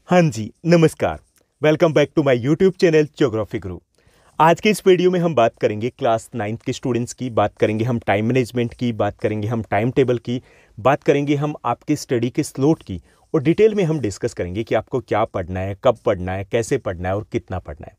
हाँ जी, नमस्कार। Welcome back to my YouTube channel geography Guru. आज के इस वीडियो में हम बात करेंगे क्लास 9th के स्टूडेंट्स की, बात करेंगे हम टाइम मैनेजमेंट की, बात करेंगे हम टाइम टेबल की, बात करेंगे हम आपके स्टडी के स्लॉट की और डिटेल में हम डिस्कस करेंगे कि आपको क्या पढ़ना है, कब पढ़ना है, कैसे पढ़ना है और कितना पढ़ना है।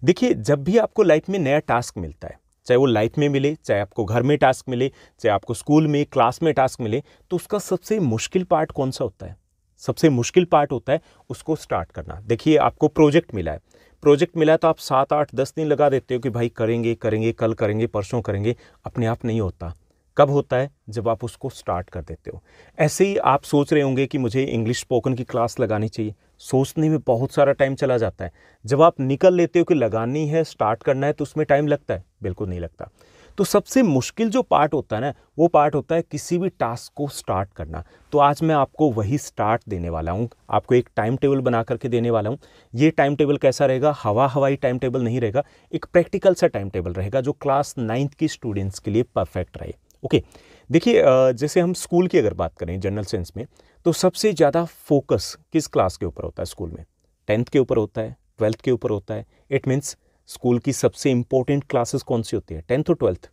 देखिए, जब भी आपको लाइफ में नया टास्क मिलता है, चाहे वो लाइफ में मिले, चाहे आपको घर में टास्क मिले, चाहे आपको स्कूल में, क्लास में टास्क मिले, तो उसका सबसे मुश्किल पार्ट कौन सा होता है? सबसे मुश्किल पार्ट होता है उसको स्टार्ट करना। देखिए, आपको प्रोजेक्ट मिला है, प्रोजेक्ट मिला है तो आप 7, 8, 10 दिन लगा देते हो कि भाई करेंगे करेंगे, कल करेंगे, परसों करेंगे। अपने आप नहीं होता। कब होता है? जब आप उसको स्टार्ट कर देते हो। ऐसे ही आप सोच रहे होंगे कि मुझे इंग्लिश स्पोकन की क्लास लगानी चाहिए। सोचने में बहुत सारा टाइम चला जाता है। जब आप निकल लेते हो कि लगानी है, स्टार्ट करना है, तो उसमें टाइम लगता है? बिल्कुल नहीं लगता। तो सबसे मुश्किल जो पार्ट होता है ना, वो पार्ट होता है किसी भी टास्क को स्टार्ट करना। तो आज मैं आपको वही स्टार्ट देने वाला हूँ, आपको एक टाइम टेबल बना करके देने वाला हूँ। ये टाइम टेबल कैसा रहेगा? हवाई टाइम टेबल नहीं रहेगा, एक प्रैक्टिकल सा टाइम टेबल रहेगा जो क्लास 9th की स्टूडेंट्स के लिए परफेक्ट रहे। ओके, देखिए, जैसे हम स्कूल की अगर बात करें जनरल सेंस में, तो सबसे ज़्यादा फोकस किस क्लास के ऊपर होता है स्कूल में? 10th के ऊपर होता है, 12th के ऊपर होता है। इट मीन्स स्कूल की सबसे इंपॉर्टेंट क्लासेस कौन सी होती है? 10th और 12th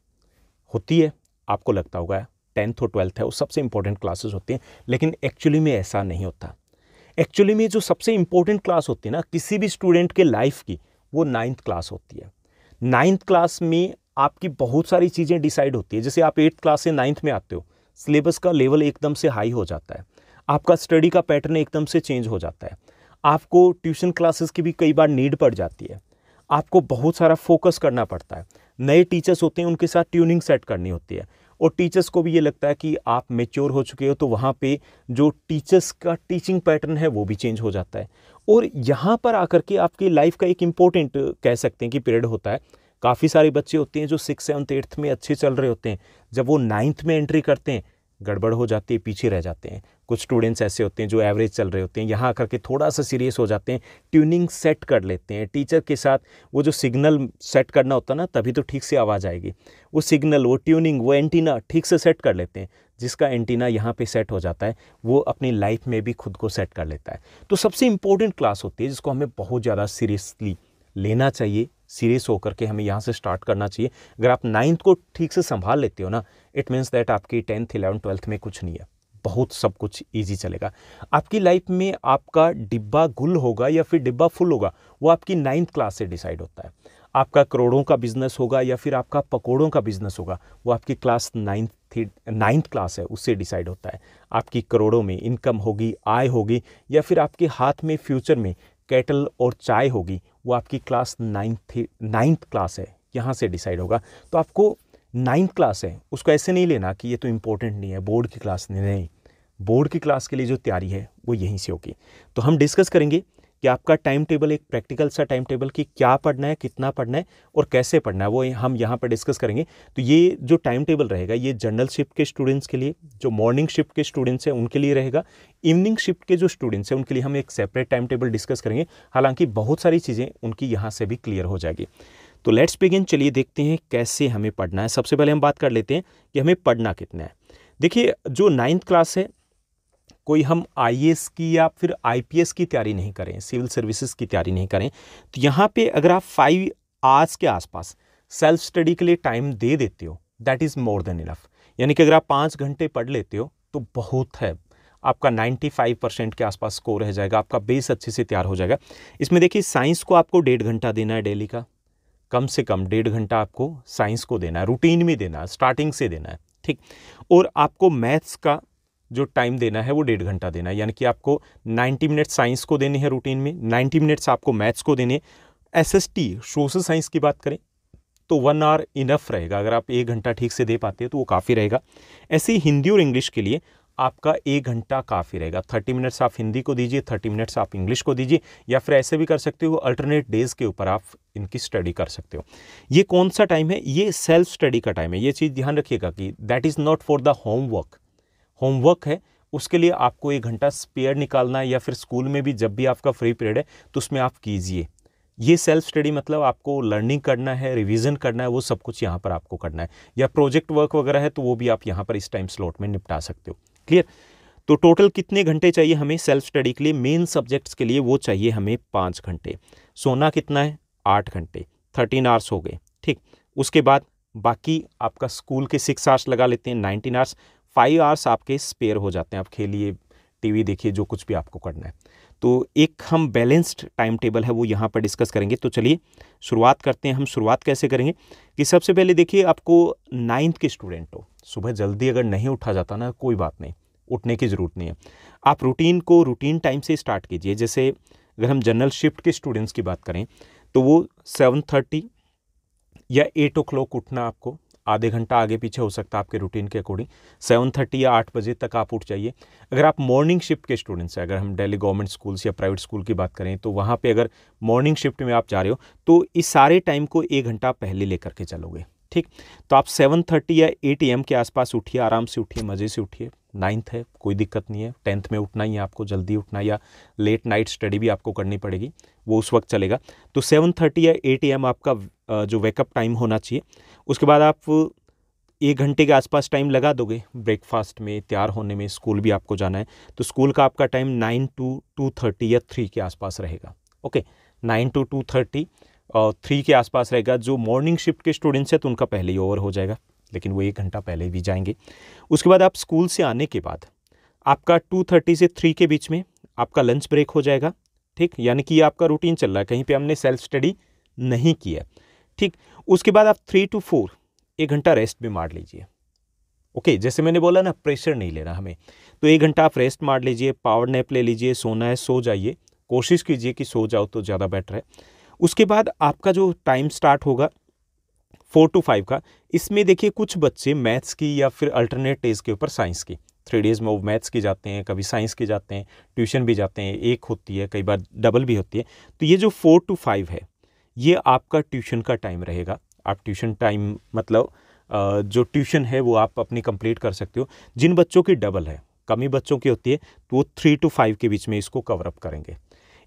होती है। आपको लगता होगा 10th और 12th है वो सबसे इंपॉर्टेंट क्लासेस होती हैं, लेकिन एक्चुअली में ऐसा नहीं होता। एक्चुअली में जो सबसे इंपॉर्टेंट क्लास होती है ना किसी भी स्टूडेंट के लाइफ की, वो 9th क्लास होती है। 9th क्लास में आपकी बहुत सारी चीज़ें डिसाइड होती है। जैसे आप 8th क्लास से 9th में आते हो, सिलेबस का लेवल एकदम से हाई हो जाता है, आपका स्टडी का पैटर्न एकदम से चेंज हो जाता है, आपको ट्यूशन क्लासेस की भी कई बार नीड पड़ जाती है, आपको बहुत सारा फोकस करना पड़ता है। नए टीचर्स होते हैं, उनके साथ ट्यूनिंग सेट करनी होती है और टीचर्स को भी ये लगता है कि आप मैच्योर हो चुके हो, तो वहाँ पे जो टीचर्स का टीचिंग पैटर्न है वो भी चेंज हो जाता है। और यहाँ पर आकर के आपकी लाइफ का एक इम्पोर्टेंट कह सकते हैं कि पीरियड होता है। काफ़ी सारे बच्चे होते हैं जो 6th, 7th, 8th में अच्छे चल रहे होते हैं, जब वो 9th में एंट्री करते हैं गड़बड़ हो जाती है, पीछे रह जाते हैं। कुछ स्टूडेंट्स ऐसे होते हैं जो एवरेज चल रहे होते हैं, यहाँ आकर के थोड़ा सा सीरियस हो जाते हैं, ट्यूनिंग सेट कर लेते हैं टीचर के साथ। वो जो सिग्नल सेट करना होता है ना, तभी तो ठीक से आवाज़ आएगी। वो सिग्नल, वो ट्यूनिंग, वो एंटीना ठीक से सेट कर लेते हैं। जिसका एंटीना यहाँ पे सेट हो जाता है, वो अपनी लाइफ में भी खुद को सेट कर लेता है। तो सबसे इंपॉर्टेंट क्लास होती है जिसको हमें बहुत ज़्यादा सीरियसली लेना चाहिए, सीरियस होकर के हमें यहाँ से स्टार्ट करना चाहिए। अगर आप 9th को ठीक से संभाल लेते हो ना, इट मीन्स दैट आपकी 10th, 11th, 12th में कुछ नहीं है, बहुत सब कुछ ईजी चलेगा। आपकी लाइफ में आपका डिब्बा गुल होगा या फिर डिब्बा फुल होगा, वो आपकी 9th क्लास से डिसाइड होता है। आपका करोड़ों का बिजनेस होगा या फिर आपका पकौड़ों का बिजनेस होगा, वो आपकी क्लास 9th क्लास है उससे डिसाइड होता है। आपकी करोड़ों में इनकम होगी, आय होगी, या फिर आपके हाथ में फ्यूचर में कैटल और चाय होगी, वो आपकी क्लास 9th क्लास है, यहाँ से डिसाइड होगा। तो आपको 9th क्लास है उसको ऐसे नहीं लेना कि ये तो इम्पोर्टेंट नहीं है, बोर्ड की क्लास नहीं। बोर्ड की क्लास के लिए जो तैयारी है वो यहीं से होगी। तो हम डिस्कस करेंगे कि आपका टाइम टेबल, एक प्रैक्टिकल सा टाइम टेबल कि क्या पढ़ना है, कितना पढ़ना है और कैसे पढ़ना है, वो हम यहाँ पर डिस्कस करेंगे। तो ये जो टाइम टेबल रहेगा, ये जनरल शिफ्ट के स्टूडेंट्स के लिए, जो मॉर्निंग शिफ्ट के स्टूडेंट्स हैं उनके लिए रहेगा। इवनिंग शिफ्ट के जो स्टूडेंट्स हैं उनके लिए हम एक सेपरेट टाइम टेबल डिस्कस करेंगे। हालांकि बहुत सारी चीज़ें उनकी यहाँ से भी क्लियर हो जाएगी। तो लेट्स बिगिन, चलिए देखते हैं कैसे हमें पढ़ना है। सबसे पहले हम बात कर लेते हैं कि हमें पढ़ना कितना है। देखिए, जो 9th क्लास है, कोई हम आईएएस की या फिर आईपीएस की तैयारी नहीं करें, सिविल सर्विसेज की तैयारी नहीं करें, तो यहाँ पे अगर आप 5 आवर्स के आसपास सेल्फ स्टडी के लिए टाइम दे देते हो, that is more than enough. यानी कि अगर आप 5 घंटे पढ़ लेते हो तो बहुत है। आपका 95% के आसपास स्कोर रह जाएगा, आपका बेस अच्छे से तैयार हो जाएगा। इसमें देखिए, साइंस को आपको 1.5 घंटा देना है डेली का, कम से कम 1.5 घंटा आपको साइंस को देना है, रूटीन में देना है, स्टार्टिंग से देना है, ठीक। और आपको मैथ्स का जो टाइम देना है वो 1.5 घंटा देना है। यानी कि आपको 90 मिनट साइंस को देने हैं रूटीन में, 90 मिनट्स आपको मैथ्स को देने। एसएसटी सोशल साइंस की बात करें तो 1 आवर इनफ रहेगा। अगर आप 1 घंटा ठीक से दे पाते हो तो वो काफ़ी रहेगा। ऐसे ही हिंदी और इंग्लिश के लिए आपका 1 घंटा काफ़ी रहेगा। 30 मिनट्स आप हिंदी को दीजिए, 30 मिनट्स आप इंग्लिश को दीजिए, या फिर ऐसे भी कर सकते हो, अल्टरनेट डेज के ऊपर आप इनकी स्टडी कर सकते हो। ये कौन सा टाइम है? ये सेल्फ स्टडी का टाइम है। ये चीज़ ध्यान रखिएगा कि that is not for the homework है, उसके लिए आपको 1 घंटा स्पेयर निकालना है, या फिर स्कूल में भी जब भी आपका फ्री पीरियड है तो उसमें आप कीजिए। ये सेल्फ स्टडी मतलब आपको लर्निंग करना है, रिवीजन करना है, वो सब कुछ यहाँ पर आपको करना है। या प्रोजेक्ट वर्क वगैरह है तो वो भी आप यहाँ पर इस टाइम स्लॉट में निपटा सकते हो। क्लियर? तो टोटल कितने घंटे चाहिए हमें सेल्फ स्टडी के लिए? मेन सब्जेक्ट्स के लिए वो चाहिए हमें 5 घंटे। सोना कितना है? 8 घंटे, 13 आवर्स हो गए। ठीक, उसके बाद बाकी आपका स्कूल के 6 आवर्स लगा लेते हैं, 19 आवर्स। 5 आवर्स आपके स्पेयर हो जाते हैं, आप खेलिए, टीवी देखिए, जो कुछ भी आपको करना है। तो एक हम बैलेंस्ड टाइम टेबल है वो यहाँ पर डिस्कस करेंगे। तो चलिए शुरुआत करते हैं। हम शुरुआत कैसे करेंगे कि सबसे पहले देखिए, आपको 9th के स्टूडेंट हो, सुबह जल्दी अगर नहीं उठा जाता ना, कोई बात नहीं, उठने की ज़रूरत नहीं है। आप रूटीन टाइम से स्टार्ट कीजिए। जैसे अगर हम जनरल शिफ्ट के स्टूडेंट्स की बात करें तो वो 7:30 या 8 o'clock उठना, आपको आधे घंटा आगे पीछे हो सकता है आपके रूटीन के अकॉर्डिंग। 7:30 या 8 बजे तक आप उठ जाइए। अगर आप मॉर्निंग शिफ्ट के स्टूडेंट्स हैं, अगर हम दिल्ली गवर्नमेंट स्कूल्स या प्राइवेट स्कूल की बात करें, तो वहाँ पे अगर मॉर्निंग शिफ्ट में आप जा रहे हो तो इस सारे टाइम को 1 घंटा पहले लेकर के चलोगे। ठीक, तो आप 7:30 या 8 AM के आसपास उठिए, आराम से उठिए, मज़े से उठिए। 9th है, कोई दिक्कत नहीं है। 10th में उठना ही है आपको, जल्दी उठना, या लेट नाइट स्टडी भी आपको करनी पड़ेगी, वो उस वक्त चलेगा। तो 7:30 या 8 AM आपका जो वेकअप टाइम होना चाहिए। उसके बाद आप 1 घंटे के आसपास टाइम लगा दोगे ब्रेकफास्ट में, तैयार होने में, स्कूल भी आपको जाना है। तो स्कूल का आपका टाइम 9 to 2:30 या 3 के आसपास रहेगा। ओके, 9 to 2:30 और 3 के आसपास रहेगा। जो मॉर्निंग शिफ्ट के स्टूडेंट्स हैं तो उनका पहले ही ओवर हो जाएगा, लेकिन वो 1 घंटा पहले भी जाएंगे। उसके बाद आप स्कूल से आने के बाद आपका 2:30 से 3 के बीच में आपका लंच ब्रेक हो जाएगा। ठीक, यानी कि आपका रूटीन चल रहा है, कहीं पे हमने सेल्फ स्टडी नहीं किया। ठीक, उसके बाद आप 3 to 4 1 घंटा रेस्ट भी मार लीजिए। ओके, जैसे मैंने बोला ना, प्रेशर नहीं लेना हमें, तो 1 घंटा आप रेस्ट मार लीजिए, पावर नैप ले लीजिए, सोना है सो जाइए, कोशिश कीजिए कि सो जाओ तो ज़्यादा बेटर है। उसके बाद आपका जो टाइम स्टार्ट होगा 4 to 5 का, इसमें देखिए कुछ बच्चे मैथ्स की या फिर अल्टरनेट डेज के ऊपर साइंस की, 3 डेज़ में वो मैथ्स की जाते हैं, कभी साइंस की जाते हैं, ट्यूशन भी जाते हैं, एक होती है, कई बार डबल भी होती है। तो ये जो 4 to 5 है, ये आपका ट्यूशन का टाइम रहेगा। आप ट्यूशन टाइम मतलब जो ट्यूशन है वो आप अपनी कंप्लीट कर सकते हो। जिन बच्चों की डबल है, कमी बच्चों की होती है, तो वो 3 to 5 के बीच में इसको कवर अप करेंगे।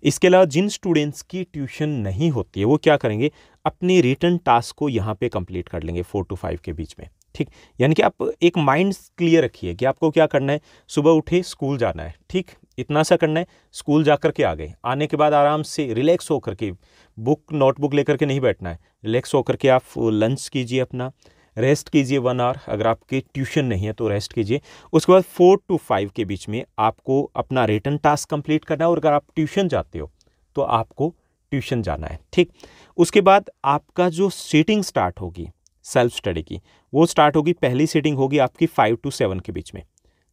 इसके अलावा जिन स्टूडेंट्स की ट्यूशन नहीं होती है वो क्या करेंगे, अपने रिटन टास्क को यहाँ पे कंप्लीट कर लेंगे 4 to 5 के बीच में। ठीक, यानी कि आप एक माइंड क्लियर रखिए कि आपको क्या करना है। सुबह उठे, स्कूल जाना है, ठीक, इतना सा करना है। स्कूल जा कर के आ गए, आने के बाद आराम से रिलैक्स होकर के, बुक नोटबुक लेकर के नहीं बैठना है, रिलैक्स होकर के आप लंच कीजिए, अपना रेस्ट कीजिए 1 आवर। अगर आपकी ट्यूशन नहीं है तो रेस्ट कीजिए। उसके बाद 4 to 5 के बीच में आपको अपना रिटन टास्क कंप्लीट करना है, और अगर आप ट्यूशन जाते हो तो आपको ट्यूशन जाना है। ठीक, उसके बाद आपका जो सीटिंग स्टार्ट होगी सेल्फ स्टडी की, वो स्टार्ट होगी, पहली सीटिंग होगी आपकी 5 to 7 के बीच में।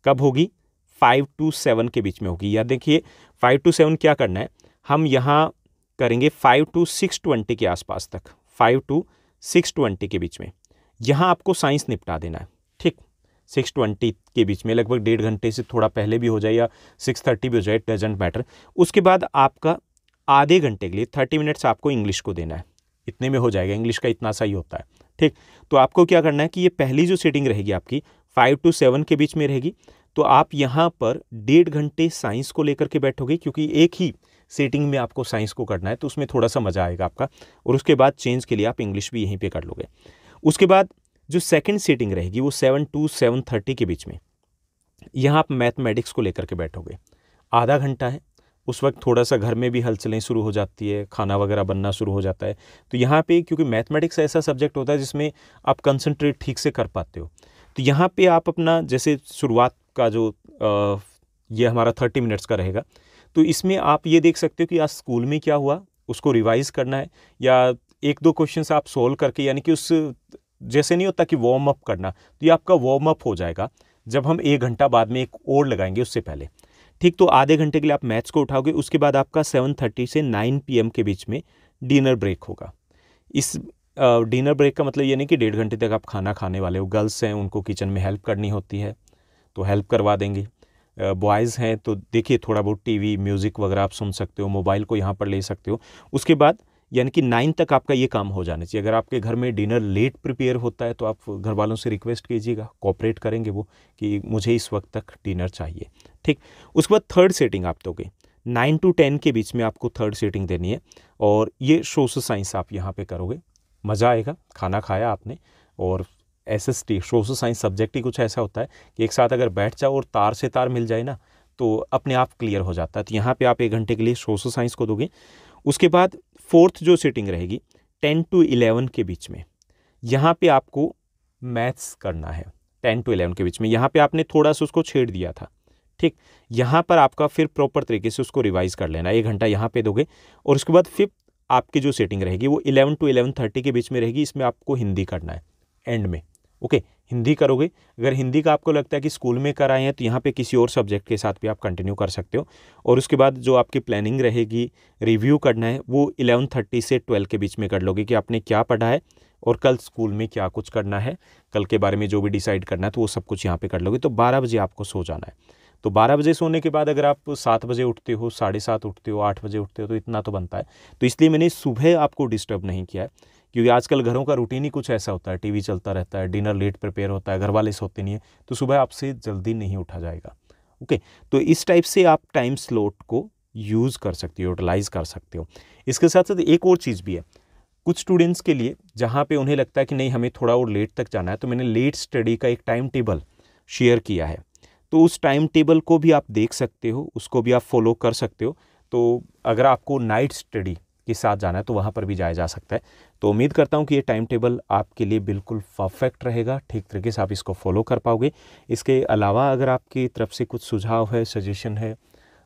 कब होगी? 5 to 7 के बीच में होगी। या देखिए 5 to 7 क्या करना है, हम यहाँ करेंगे 5 to 6:20 के आसपास तक, 5 to 6:20 के बीच में यहाँ आपको साइंस निपटा देना है। ठीक, 6:20 के बीच में, लगभग 1.5 घंटे से थोड़ा पहले भी हो जाए या 6:30 भी हो जाए, डजेंट मैटर। उसके बाद आपका आधे घंटे के लिए 30 मिनट्स आपको इंग्लिश को देना है, इतने में हो जाएगा, इंग्लिश का इतना सा ही होता है। ठीक, तो आपको क्या करना है कि ये पहली जो सीटिंग रहेगी आपकी 5 to 7 के बीच में रहेगी, तो आप यहाँ पर 1.5 घंटे साइंस को लेकर के बैठोगे, क्योंकि एक ही सीटिंग में आपको साइंस को करना है, तो उसमें थोड़ा सा मज़ा आएगा आपका। और उसके बाद चेंज के लिए आप इंग्लिश भी यहीं पे कर लोगे। उसके बाद जो सेकंड सीटिंग रहेगी वो 7 to 7:30 के बीच में, यहाँ आप मैथमेटिक्स को लेकर के बैठोगे, आधा घंटा है। उस वक्त थोड़ा सा घर में भी हलचलें शुरू हो जाती है, खाना वगैरह बनना शुरू हो जाता है। तो यहाँ पे क्योंकि मैथमेटिक्स ऐसा सब्जेक्ट होता है जिसमें आप कंसंट्रेट ठीक से कर पाते हो, तो यहाँ पे आप अपना, जैसे शुरुआत का जो ये हमारा 30 मिनट्स का रहेगा, तो इसमें आप ये देख सकते हो कि आज स्कूल में क्या हुआ उसको रिवाइज़ करना है, या 1-2 क्वेश्चंस आप सोल्व करके, यानी कि उस, जैसे नहीं होता कि वार्म अप करना, तो ये आपका वार्म अप हो जाएगा जब हम 1 घंटा बाद में एक और लगाएंगे उससे पहले। ठीक, तो आधे घंटे के लिए आप मैथ्स को उठाओगे। उसके बाद आपका 7:30 से 9 PM के बीच में डिनर ब्रेक होगा। इस डिनर ब्रेक का मतलब ये नहीं कि 1.5 घंटे तक आप खाना खाने वाले हो। गर्ल्स हैं, उनको किचन में हेल्प करनी होती है तो हेल्प करवा देंगे। बॉयज़ हैं तो देखिए थोड़ा बहुत टीवी, म्यूज़िक वगैरह आप सुन सकते हो, मोबाइल को यहाँ पर ले सकते हो। उसके बाद यानी कि 9 तक आपका ये काम हो जाना चाहिए। अगर आपके घर में डिनर लेट प्रिपेयर होता है तो आप घर वालों से रिक्वेस्ट कीजिएगा, कोऑपरेट करेंगे वो कि मुझे इस वक्त तक डिनर चाहिए। ठीक, उसके बाद थर्ड सेटिंग आप दोगे, 9 to 10 के बीच में आपको थर्ड सेटिंग देनी है, और ये सोशल साइंस आप यहाँ पे करोगे। मज़ा आएगा, खाना खाया आपने और SST सोशल साइंस सब्जेक्ट ही कुछ ऐसा होता है कि एक साथ अगर बैठ जाओ और तार से तार मिल जाए ना तो अपने आप क्लियर हो जाता है। तो यहाँ पे आप 1 घंटे के लिए सोशल साइंस को दोगे। उसके बाद 4th जो सीटिंग रहेगी 10 to 11 के बीच में, यहाँ पे आपको मैथ्स करना है। 10 to 11 के बीच में यहाँ पे आपने थोड़ा सा उसको छेड़ दिया था, ठीक। यहाँ पर आपका फिर प्रॉपर तरीके से उसको रिवाइज कर लेना। 1 घंटा यहाँ पे दोगे और उसके बाद 5th आपकी जो सेटिंग रहेगी वो 11 to 11:30 के बीच में रहेगी। इसमें आपको हिंदी करना है एंड में, ओके। हिंदी करोगे। अगर हिंदी का आपको लगता है कि स्कूल में कराए हैं तो यहाँ पे किसी और सब्जेक्ट के साथ भी आप कंटिन्यू कर सकते हो। और उसके बाद जो आपकी प्लानिंग रहेगी, रिव्यू करना है, वो 11:30 से 12 के बीच में कर लोगे कि आपने क्या पढ़ा है और कल स्कूल में क्या कुछ करना है, कल के बारे में जो भी डिसाइड करना है तो वो सब कुछ यहाँ पे कर लोगे। तो 12 बजे आपको सो जाना है। तो 12 बजे सोने के बाद अगर आप 7 बजे उठते हो, 7:30 उठते हो, 8 बजे उठते हो तो इतना तो बनता है। तो इसलिए मैंने सुबह आपको डिस्टर्ब नहीं किया है, क्योंकि आजकल घरों का रूटीन ही कुछ ऐसा होता है, टीवी चलता रहता है, डिनर लेट प्रिपेयर होता है, घर वाले सोते नहीं है, तो सुबह आपसे जल्दी नहीं उठा जाएगा, ओके। तो इस टाइप से आप टाइम स्लॉट को यूज़ कर सकते हो, यूटिलाइज़ कर सकते हो। इसके साथ साथ एक और चीज़ भी है, कुछ स्टूडेंट्स के लिए जहाँ पे उन्हें लगता है कि नहीं हमें थोड़ा और लेट तक जाना है, तो मैंने लेट स्टडी का एक टाइम टेबल शेयर किया है। तो उस टाइम टेबल को भी आप देख सकते हो, उसको भी आप फॉलो कर सकते हो। तो अगर आपको नाइट स्टडी के साथ जाना है तो वहाँ पर भी जाया जा सकता है। तो उम्मीद करता हूँ कि ये टाइम टेबल आपके लिए बिल्कुल परफेक्ट रहेगा, ठीक तरीके से आप इसको फॉलो कर पाओगे। इसके अलावा अगर आपकी तरफ से कुछ सुझाव है, सजेशन है,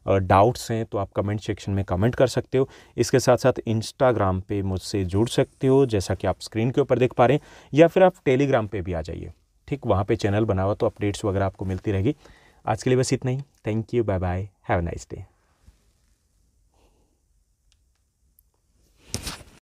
डाउट्स हैं तो आप कमेंट सेक्शन में कमेंट कर सकते हो। इसके साथ साथ इंस्टाग्राम पे मुझसे जुड़ सकते हो, जैसा कि आप स्क्रीन के ऊपर देख पा रहे हैं, या फिर आप टेलीग्राम पे भी आ जाइए, ठीक। वहाँ पे चैनल बना हुआ तो अपडेट्स वगैरह आपको मिलती रहेगी। आज के लिए बस इतना ही। Thank you, bye bye, have a nice day.